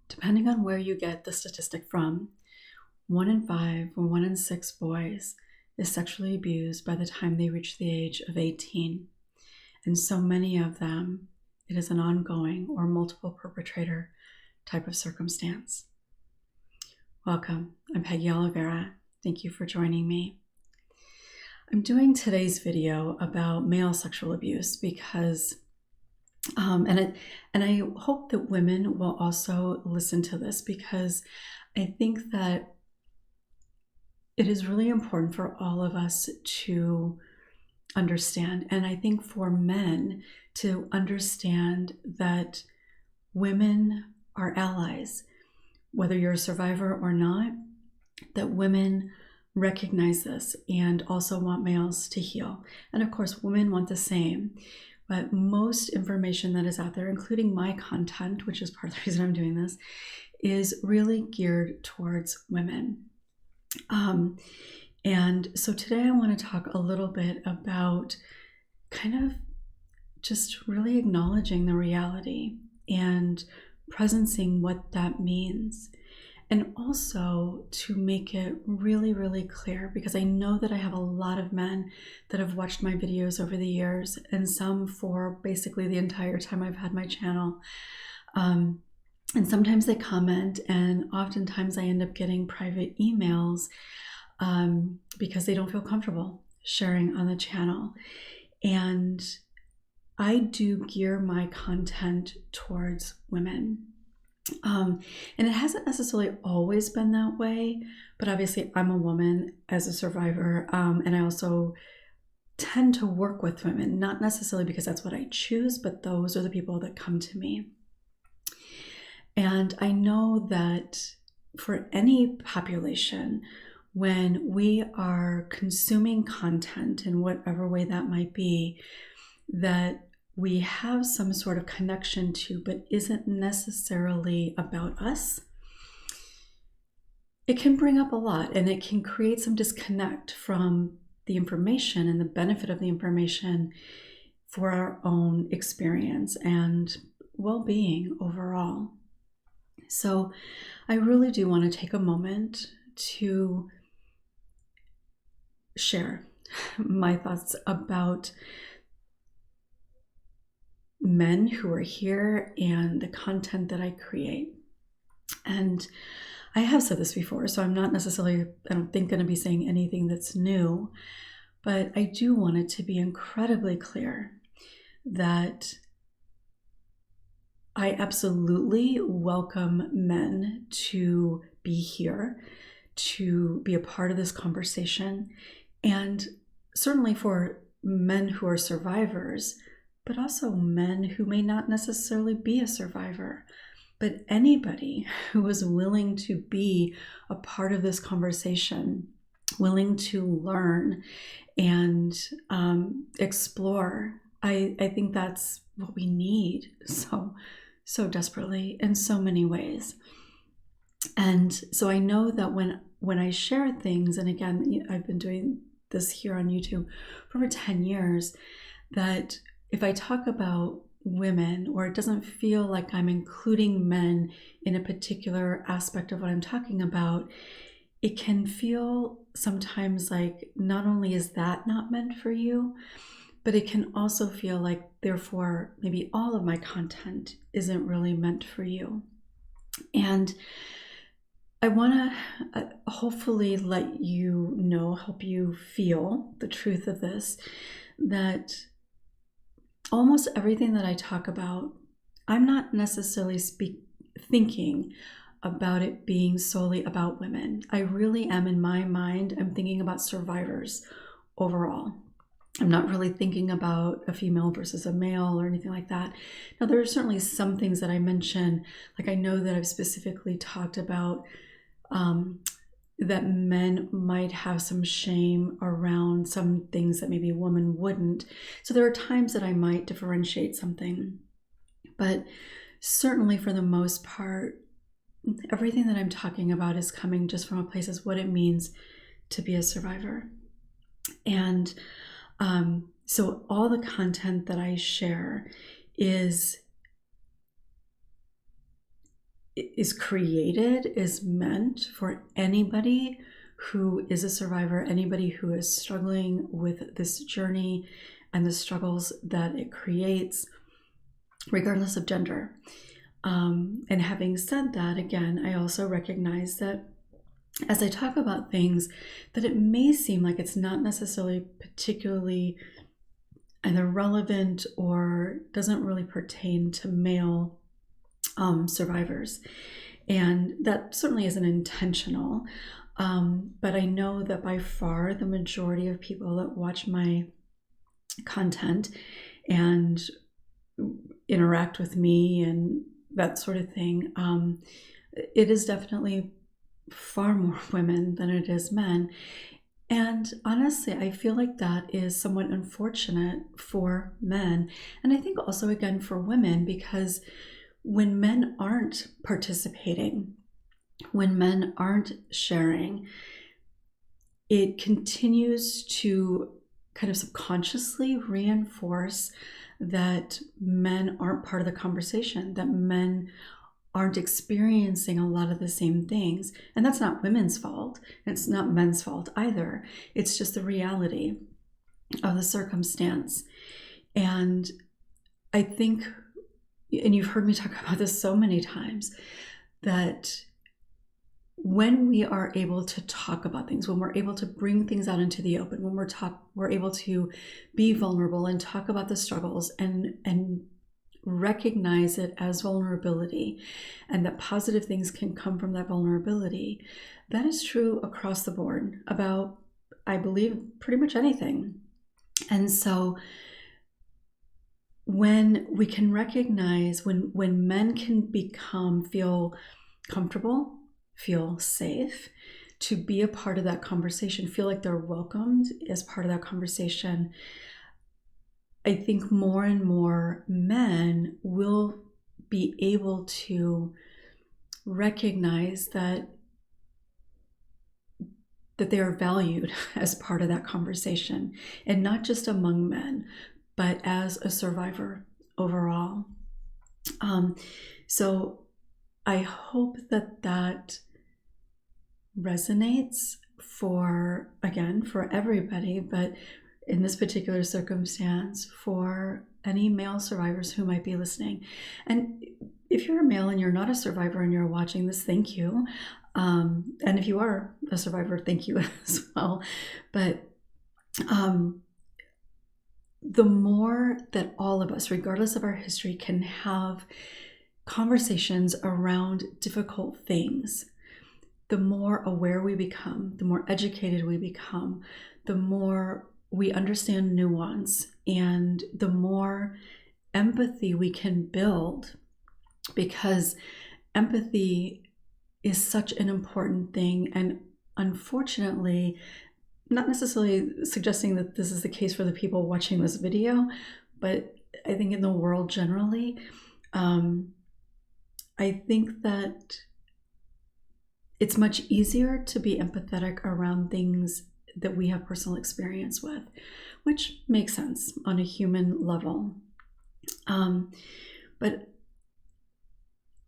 Depending on where you get the statistic from, 1 in 5 or 1 in 6 boys is sexually abused by the time they reach the age of 18. And so many of them, it is an ongoing or multiple perpetrator type of circumstance. Welcome, I'm Peggy Oliveira. Thank you for joining me. I'm doing today's video about male sexual abuse because and I hope that women will also listen to this, because I think that it is really important for all of us to understand, and I think for men to understand that women are allies, whether you're a survivor or not, that women recognize this and also want males to heal. And of course, women want the same. But most information that is out there, including my content, which is part of the reason I'm doing this, is really geared towards women. And so today I want to talk a little bit about kind of just really acknowledging the reality and presencing what that means. And also to make it really, really clear, because I know that I have a lot of men that have watched my videos over the years, and some for basically the entire time I've had my channel. And sometimes they comment, and oftentimes I end up getting private emails because they don't feel comfortable sharing on the channel. And I do gear my content towards women. And it hasn't necessarily always been that way, but obviously I'm a woman as a survivor, and I also tend to work with women, not necessarily because that's what I choose, but those are the people that come to me. And I know that for any population, when we are consuming content in whatever way that might be, that we have some sort of connection to, but isn't necessarily about us, it can bring up a lot, and it can create some disconnect from the information and the benefit of the information for our own experience and well-being overall. So I really do want to take a moment to share my thoughts about men who are here and the content that I create. And I have said this before, so I'm not necessarily, I don't think, going to be saying anything that's new, but I do want it to be incredibly clear that I absolutely welcome men to be here, to be a part of this conversation, and certainly for men who are survivors, but also men who may not necessarily be a survivor, but anybody who is willing to be a part of this conversation, willing to learn and explore. I think that's what we need so desperately in so many ways. And so I know that when I share things, and again, I've been doing this here on YouTube for over 10 years, that if I talk about women, or it doesn't feel like I'm including men in a particular aspect of what I'm talking about, it can feel sometimes like not only is that not meant for you, but it can also feel like, therefore, maybe all of my content isn't really meant for you. And I want to hopefully let you know, help you feel the truth of this, that almost everything that I talk about, I'm not necessarily thinking about it being solely about women. I really am, in my mind, I'm thinking about survivors overall. I'm not really thinking about a female versus a male or anything like that. Now, there are certainly some things that I mention, like I know that I've specifically talked about that men might have some shame around some things that maybe a woman wouldn't. So there are times that I might differentiate something, but certainly for the most part, everything that I'm talking about is coming just from a place as what it means to be a survivor. And so all the content that I share is is created, is meant for anybody who is a survivor, anybody who is struggling with this journey and the struggles that it creates, regardless of gender. And having said that, again, I also recognize that as I talk about things, that it may seem like it's not necessarily particularly either relevant or doesn't really pertain to male survivors. And that certainly isn't intentional. But I know that by far the majority of people that watch my content and interact with me and that sort of thing, it is definitely far more women than it is men. And honestly, I feel like that is somewhat unfortunate for men. And I think also, again, for women, because when men aren't participating, when men aren't sharing, it continues to kind of subconsciously reinforce that men aren't part of the conversation, that men aren't experiencing a lot of the same things. And that's not women's fault. It's not men's fault either. It's just the reality of the circumstance. And I think, and you've heard me talk about this so many times, that when we are able to talk about things, when we're able to bring things out into the open, when we're able to be vulnerable and talk about the struggles and recognize it as vulnerability, and that positive things can come from that vulnerability, that is true across the board about, I believe, pretty much anything. And so when we can recognize, when men can feel comfortable, feel safe to be a part of that conversation, feel like they're welcomed as part of that conversation, I think more and more men will be able to recognize that they are valued as part of that conversation, and not just among men, but as a survivor overall. So I hope that resonates for everybody, but in this particular circumstance, for any male survivors who might be listening. And if you're a male and you're not a survivor and you're watching this, thank you. And if you are a survivor, thank you as well. But the more that all of us, regardless of our history, can have conversations around difficult things, the more aware we become, the more educated we become, the more we understand nuance, and the more empathy we can build, because empathy is such an important thing. And unfortunately, not necessarily suggesting that this is the case for the people watching this video, but I think in the world generally, I think that it's much easier to be empathetic around things that we have personal experience with, which makes sense on a human level. And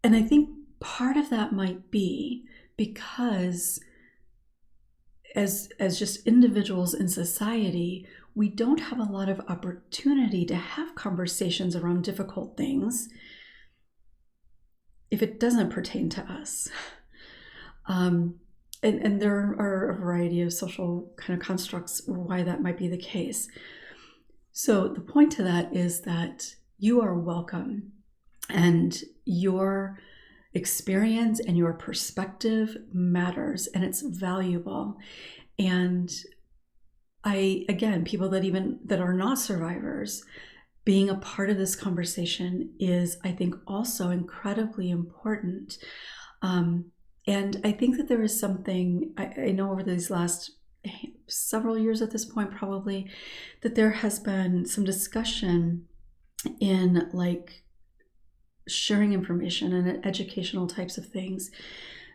I think part of that might be because as just individuals in society, we don't have a lot of opportunity to have conversations around difficult things if it doesn't pertain to us. And there are a variety of social kind of constructs why that might be the case. So the point to that is that you are welcome, and your experience and your perspective matters, and it's valuable. And people that are not survivors, being a part of this conversation is, I think, also incredibly important. And I think that there is something, I know over these last several years at this point, probably, that there has been some discussion in like sharing information and educational types of things,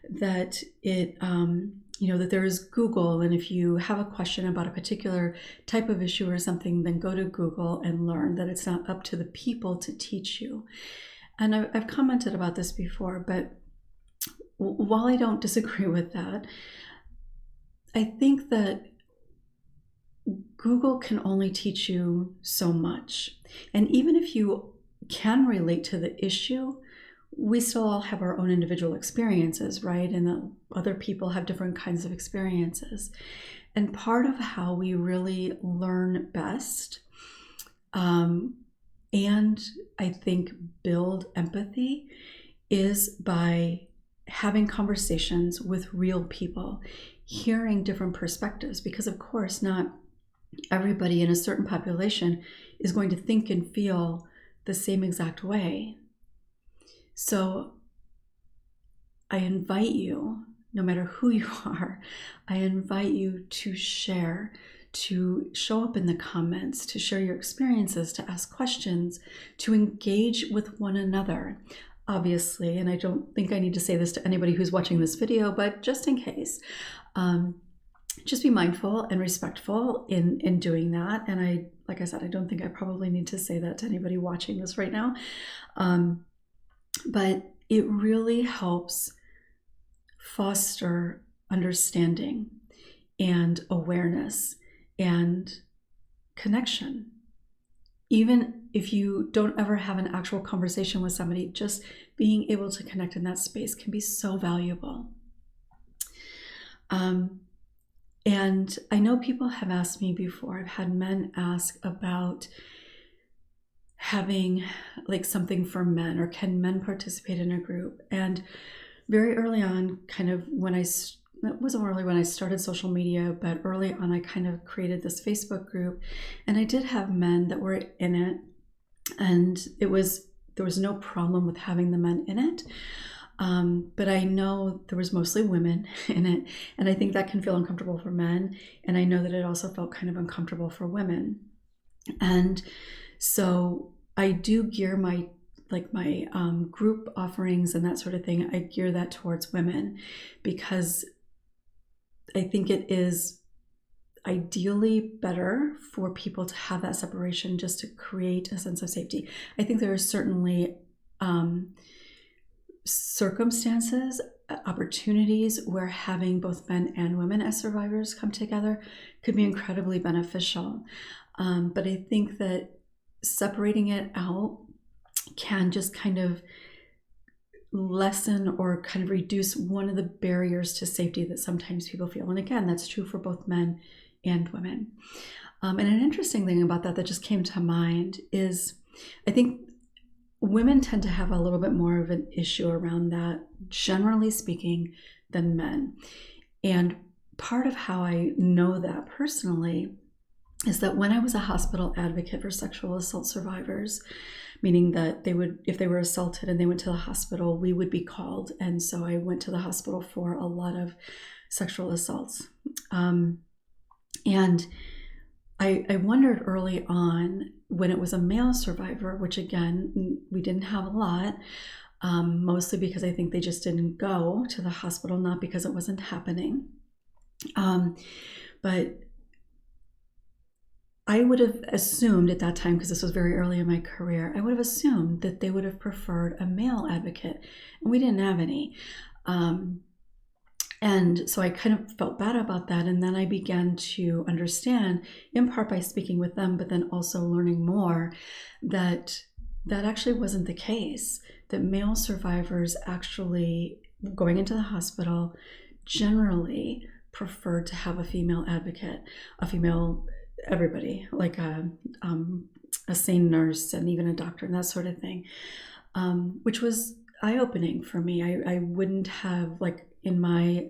that that there is Google, and if you have a question about a particular type of issue or something, then go to Google and learn, that it's not up to the people to teach you. And I've commented about this before, but while I don't disagree with that, I think that Google can only teach you so much. And even if you can relate to the issue, we still all have our own individual experiences, right? And other people have different kinds of experiences. And part of how we really learn best, and I think build empathy, is by having conversations with real people, hearing different perspectives, because of course not everybody in a certain population is going to think and feel the same exact way. So I invite you, no matter who you are, I invite you to share, to show up in the comments, to share your experiences, to ask questions, to engage with one another. Obviously, and I don't think I need to say this to anybody who's watching this video, but just in case, just be mindful and respectful in doing that. And like I said, I don't think I probably need to say that to anybody watching this right now. But it really helps foster understanding and awareness and connection. Even if you don't ever have an actual conversation with somebody, just being able to connect in that space can be so valuable. And I know people have asked me before, I've had men ask about having like something for men, or can men participate in a group? And very early on, kind of when it wasn't really when I started social media, but early on I kind of created this Facebook group, and I did have men that were in it, and there was no problem with having the men in it. But I know there was mostly women in it, and I think that can feel uncomfortable for men, and I know that it also felt kind of uncomfortable for women. And so I do gear my group offerings and that sort of thing, I gear that towards women, because I think it is ideally better for people to have that separation, just to create a sense of safety. I think there are certainly circumstances, opportunities where having both men and women as survivors come together could be incredibly beneficial. But I think that separating it out can just kind of lessen or kind of reduce one of the barriers to safety that sometimes people feel. And again, that's true for both men and women. And an interesting thing about that just came to mind is, I think women tend to have a little bit more of an issue around that, generally speaking, than men. And part of how I know that personally is that when I was a hospital advocate for sexual assault survivors, meaning that if they were assaulted and they went to the hospital, we would be called. And so I went to the hospital for a lot of sexual assaults. And I wondered early on, when it was a male survivor, which again, we didn't have a lot, mostly because I think they just didn't go to the hospital, not because it wasn't happening. But I would have assumed at that time, because this was very early in my career, I would have assumed that they would have preferred a male advocate, and we didn't have any. And so I kind of felt bad about that. And then I began to understand, in part by speaking with them, but then also learning more, that actually wasn't the case, that male survivors actually, going into the hospital, generally preferred to have a female advocate, everybody, like a sane nurse and even a doctor and that sort of thing, which was eye-opening for me. I wouldn't have, like, in my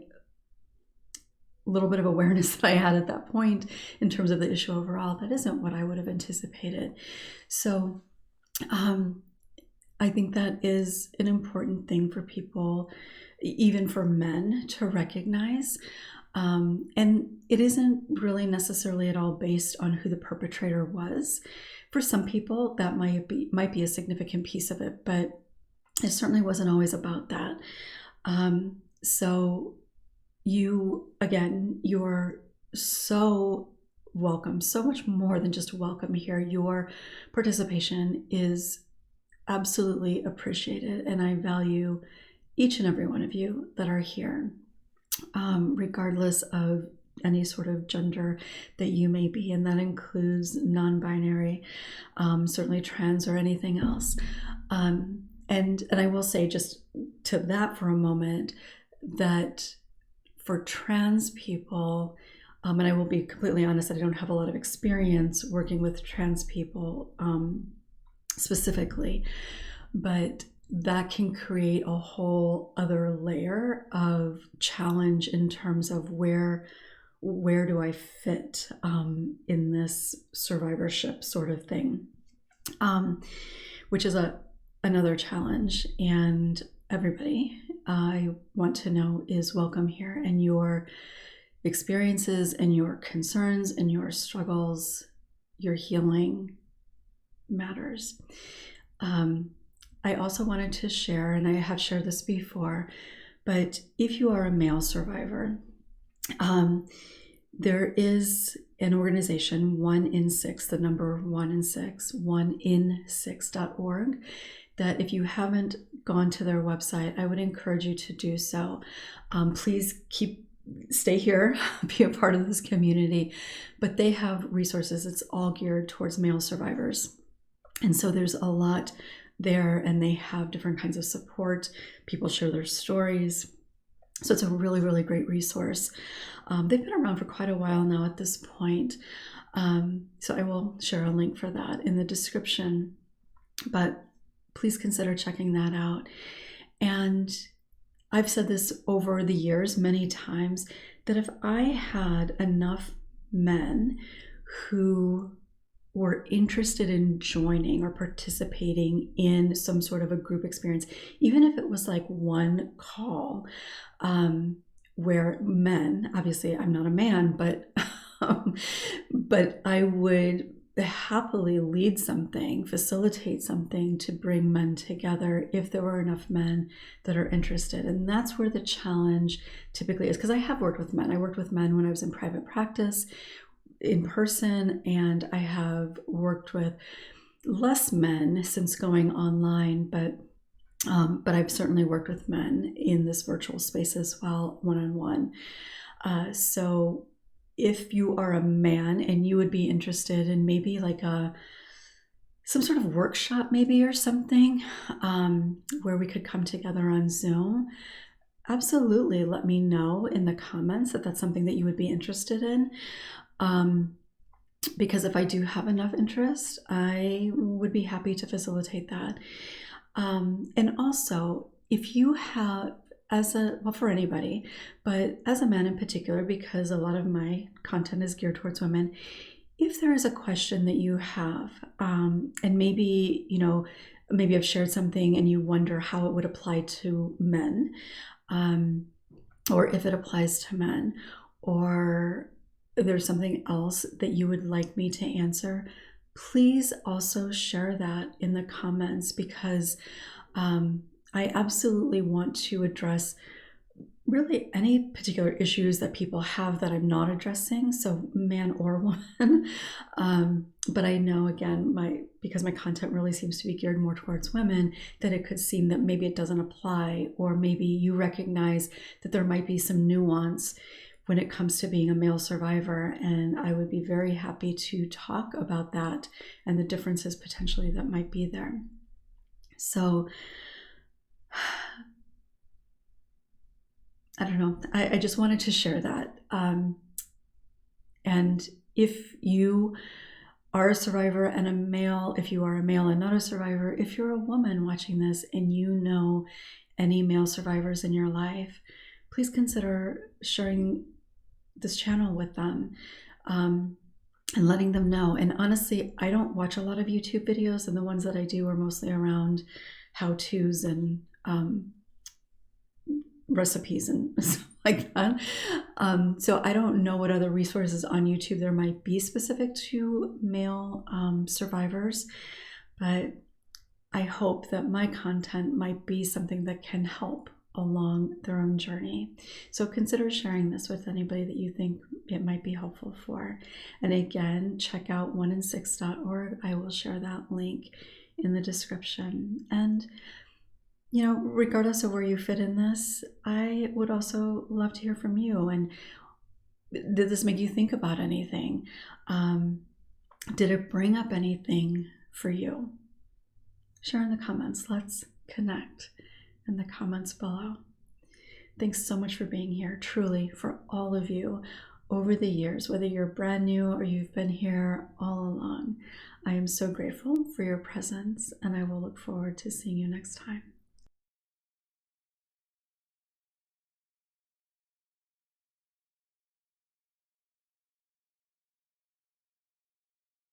little bit of awareness that I had at that point in terms of the issue overall, that isn't what I would have anticipated. So I think that is an important thing for people, even for men, to recognize. And it isn't really necessarily at all based on who the perpetrator was. For some people, that might be a significant piece of it, but it certainly wasn't always about that. So you're so welcome, so much more than just welcome here. Your participation is absolutely appreciated, and I value each and every one of you that are here, regardless of any sort of gender that you may be, and that includes non-binary, certainly trans or anything else. And I will say just to that for a moment that for trans people, and I will be completely honest that I don't have a lot of experience working with trans people specifically, but that can create a whole other layer of challenge in terms of where do I fit in this survivorship sort of thing, which is another challenge. And everybody I want to know is welcome here, and your experiences and your concerns and your struggles, your healing matters. I also wanted to share, and I have shared this before, but if you are a male survivor, there is an organization, 1 in 6, the number 1 in 6, onein6.org, that if you haven't gone to their website, I would encourage you to do so. Please stay here, be a part of this community, but they have resources. It's all geared towards male survivors. And so there's a lot there, and they have different kinds of support. People share their stories. So it's a really, really great resource. They've been around for quite a while now at this point. So I will share a link for that in the description, but please consider checking that out. And I've said this over the years many times, that if I had enough men who were interested in joining or participating in some sort of a group experience, even if it was like one call, where men, obviously I'm not a man, but I would happily lead something, facilitate something to bring men together if there were enough men that are interested. And that's where the challenge typically is, because I have worked with men. I worked with men when I was in private practice in person, and I have worked with less men since going online, but I've certainly worked with men in this virtual space as well, one-on-one. So if you are a man and you would be interested in maybe like some sort of workshop maybe or something, where we could come together on Zoom, absolutely let me know in the comments that that's something that you would be interested in. Because if I do have enough interest, I would be happy to facilitate that. And also, if you have, for anybody, but as a man in particular, because a lot of my content is geared towards women, if there is a question that you have, and maybe, maybe I've shared something and you wonder how it would apply to men, or if it applies to men, or there's something else that you would like me to answer, please also share that in the comments, because I absolutely want to address really any particular issues that people have that I'm not addressing, so man or woman. But I know, again, because my content really seems to be geared more towards women, that it could seem that maybe it doesn't apply, or maybe you recognize that there might be some nuance when it comes to being a male survivor, and I would be very happy to talk about that and the differences potentially that might be there. So I don't know, I just wanted to share that. And if you are a survivor and a male, if you are a male and not a survivor, if you're a woman watching this and you know any male survivors in your life, please consider sharing this channel with them, and letting them know. And honestly, I don't watch a lot of YouTube videos, and the ones that I do are mostly around how-tos and recipes and stuff like that. So I don't know what other resources on YouTube there might be specific to male survivors, but I hope that my content might be something that can help along their own journey. So consider sharing this with anybody that you think it might be helpful for. And again, check out onein6.org. I will share that link in the description. And Regardless of where you fit in this, I would also love to hear from you. And did this make you think about anything? Did it bring up anything for you? Share in the comments. Let's connect in the comments below. Thanks so much for being here, truly, for all of you over the years, whether you're brand new or you've been here all along. I am so grateful for your presence, and I will look forward to seeing you next time.